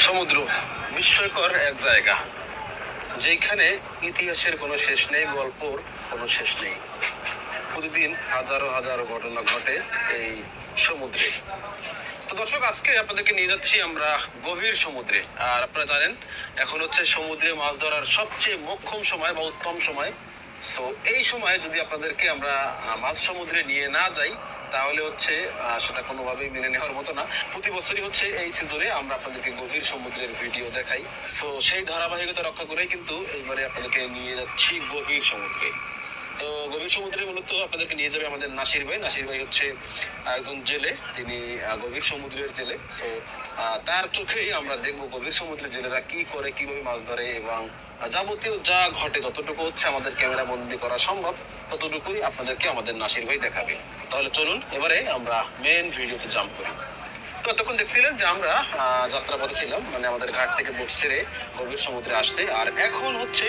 সমুদ্র বিস্ময়কর এক জায়গা, যেখানে ইতিহাসের কোনো শেষ নেই, গল্পর কোনো শেষ নেই। প্রতিদিন হাজারো হাজারো ঘটনা ঘটে এই সমুদ্রে। তো দর্শক, আজকে আপনাদেরকে নিয়ে যাচ্ছি আমরা গভীর সমুদ্রে। আর আপনারা জানেন, এখন হচ্ছে সমুদ্রে মাছ ধরার সবচেয়ে মোক্ষম সময় বা উত্তম সময়। সো এই সময় যদি আপনাদেরকে আমরা মাঝ সমুদ্রে নিয়ে না যাই, তাহলে হচ্ছে সেটা কোনোভাবেই মেনে নেওয়ার মতো না। প্রতি বছরই হচ্ছে এই সিজনে আমরা আপনাদেরকে গভীর সমুদ্রের ভিডিও দেখাই। সো সেই ধারাবাহিকতা রক্ষা করেই কিন্তু এইবারে আপনাদেরকে নিয়ে যাচ্ছি গভীর সমুদ্রে। তো গভীর সমুদ্রে মূলত আপনাদেরকে নিয়ে যাবে আমাদের নাসির ভাই। নাসির ভাই হচ্ছে একজন জেলে, তিনি গভীর সমুদ্রের জেলে। সো তার চোখেই আমরা দেখবো গভীর সমুদ্রের জেলেরা কি করে, কিভাবে মাছ ধরে, এবং যাবতীয় যা ঘটে, যতটুকু হচ্ছে আমাদের ক্যামেরা বন্দি করা সম্ভব ততটুকুই আপনাদেরকে আমাদের নাসির ভাই দেখাবে। তাহলে চলুন এবারে আমরা মেন ভিডিওতে জাম্প করি। তো এতক্ষণ দেখছিলেন যে আমরা যাত্রাপথে ছিলাম, মানে আমাদের ঘাট থেকে বোট ছেড়ে গভীর সমুদ্রে আসছে। আর এখন হচ্ছে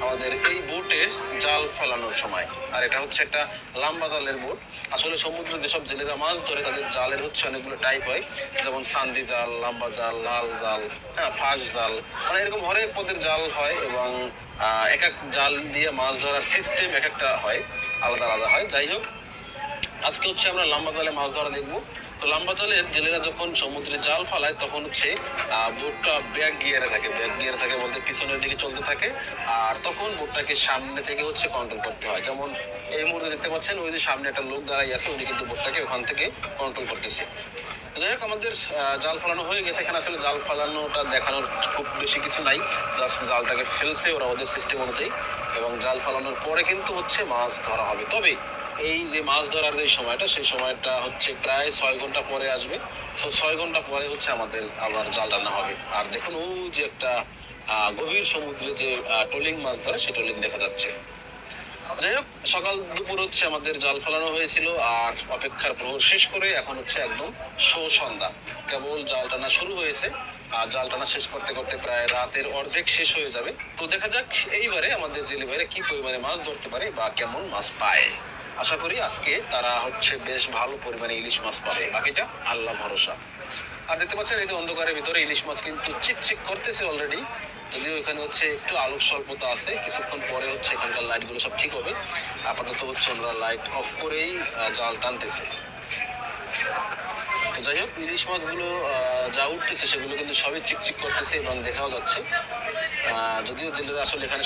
আমাদের এই বোটের জাল ফেলানোর সময়। আর এটা হচ্ছে একটা লম্বা জালের বোট। আসলে সমুদ্রে যেসব জেলেরা মাছ ধরে তাদের জালের হচ্ছে অনেকগুলো টাইপ হয়, যেমন সান্দি জাল, লম্বা জাল, লাল জাল, হ্যাঁ, ফাঁস জাল, মানে এরকম হরেক পদের জাল হয়। এবং এক এক জাল দিয়ে মাছ ধরার সিস্টেম এক একটা হয়, আলাদা আলাদা হয়। যাই হোক, আজকে হচ্ছে আমরা লম্বা জালে মাছ ধরা দেখবো। তো লম্বা জালের জেলেরা যখন সমুদ্রে জাল ফালায়, তখন হচ্ছে বোটটা ব্যাক গিয়ারে থাকে। ব্যাক গিয়ারে থাকে বলতে পিছনের দিকে চলতে থাকে। আর তখন বোটটাকে সামনে থেকে হচ্ছে কন্ট্রোল করতে হয়। যেমন এই মুহূর্তে দেখতে পাচ্ছেন, ওই যে সামনে একটা লোক দাঁড়াই আছে, উনি কিন্তু বোটটাকে ওখান থেকে কন্ট্রোল করতেছে। যাই হোক, আমাদের জাল ফালানো হয়ে গেছে। এখানে আসলে জাল ফালানোটা দেখানোর খুব বেশি কিছু নাই, জাস্ট জালটাকে ফেলছে ওরা ওদের সিস্টেম অনুযায়ী, এবং জাল ফালানোর পরে কিন্তু হচ্ছে মাছ ধরা হবে। তবে এই যে মাছ ধরার যে সময়টা, সেই সময়টা হচ্ছে প্রায় 6 ঘন্টা পরে আসবে। 6 ঘন্টা পরে হচ্ছে আমাদের আবার জাল টানা হবে। আর দেখুন, ও যে একটা গভীর সমুদ্রে যে ট্রলিং মাছ ধরে, সেই ট্রলিং দেখা যাচ্ছে। যাই হোক, সকাল দুপুর হচ্ছে আমাদের জাল ফেলানো হয়েছিল। আর অপেক্ষার প্রহর শেষ করে এখন হচ্ছে একদম সন্ধ্যা, কেবল জাল টানা শুরু হয়েছে। আর জাল টানা শেষ করতে করতে প্রায় রাতের অর্ধেক শেষ হয়ে যাবে। তো দেখা যাক এইবারে আমাদের জেলে ভাইরা কি পরিমাণে মাছ ধরতে পারে বা কেমন মাছ পায়। আশা করি আজকে তারা হচ্ছে বেশ ভালো পরিমাণে ইলিশ মাছ পাবে, বাকিটা আল্লাহ ভরসা। আর দেখতে পাচ্ছেন, এই যে অন্ধকারের ভিতরে ইলিশ মাছ কিন্তু চিকচিক করতেছে অলরেডি। যদিও এখানে হচ্ছে একটু আলোক স্বল্পতা আছে, কিছুক্ষণ পরে হচ্ছে এখানকার লাইট গুলো সব ঠিক হবে। আপাতত হচ্ছে আমরা লাইট অফ করেই জাল টানতেছি। তো যাই হোক, ইলিশ মাছগুলো যা উঠতেছে সেগুলো কিন্তু সবই চিকচিক করতেছে এবং দেখাও যাচ্ছে। যদিও জেলেরা আসলে এখানে